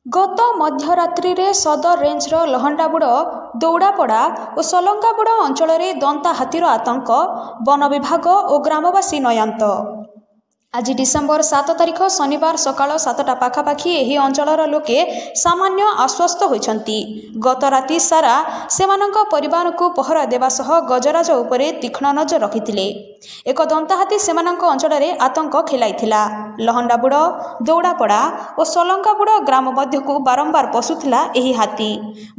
गत मध्यरात्रि रे सदर रेंजर लहंडाबुड़ दौड़ापड़ा और सलंगाबुड़ अंचल में दंता हाथीर आतंक वन विभाग और ग्रामवासी नयांत। आज डिसेम्बर 7 तारिख शनिवार सकाळ 7टा पाखापाखि एही अंचलर लोके सामान्य आश्वस्त होइछंती। गत राति सारा सेमानंक परिवार को पहरा देवा सह गजराज उपरे तीक्ष्ण नजर रखिथिले। एक दंताहाती सेमानंक अंचल में आतंक खेलाइथिला। लहंडाबुड़ दौड़ापड़ा और सलंगाबुड़ ग्राम मध्य को बारंबार पशुथिला एही हाथी।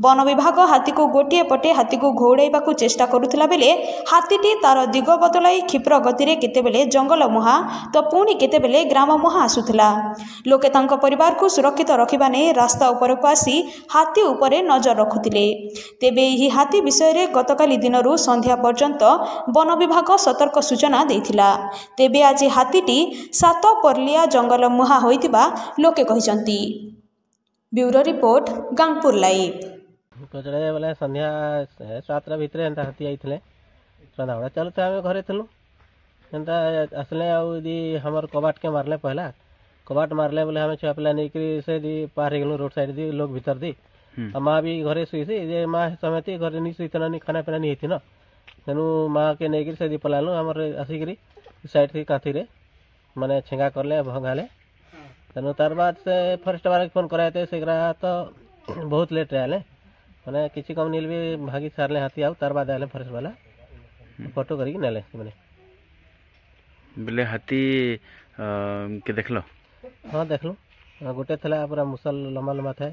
वन विभाग हाथी को गोटे पटे हाथी को घौड़ाइबाकू चेष्टा करुथिला बेले हाथीटी तार दिग बदलाई क्षिप्र गति में केतेबेले जंगल मुहा तो पुणी केतेबेले ग्राम मुहा आसुथिला। लोके तांको परिवार को सुरक्षित रखिबा नै रास्ता उपरकू आसी हाथी उपरे नजर रखुथिले। तेबे एही हाथी विषय रे गतकाली दिनरू संध्या पर्यंत वन विभाग सतर्क सूचना देथिला। तेबे आज हाथीटी सातपरलिया जंगल मुहा होइतिबा लोके कहिसंती। Bureau report Gangpur live. कचड़े बोले संध्या 7टा भितर एंता हाथी आइथिले। सदाबड़ा चलते आम घरे थलु एंता आसले आदि हमर कबाट के मारले पहला कबाट मारले बोले हमें छुआ पिला नहीं से दी पार गलु रोड साइड दी लोग भीतर दी माँ भी घरे शुई जे माँ समेत घरे नहीं शुई ना खाना पीना नहीं होती ना तेणु माँ के नहीं से दी पलालु आमर आसिक साइड थी कांथी रे माने छेंगा करले भंगाले तेणु तार बाद से फॉरेस्ट वाला फोन कराते से तो बहुत लेट रहे मैंने किसी कम नील भी भागी सारे हाथी आउ तार बाद आए फॉरेस्ट वाला फोटो करके नेले मैंने बोले हाथी के देखलो। हाँ देखलु गोटे थला पूरा मुसल लम्बा लम्बा था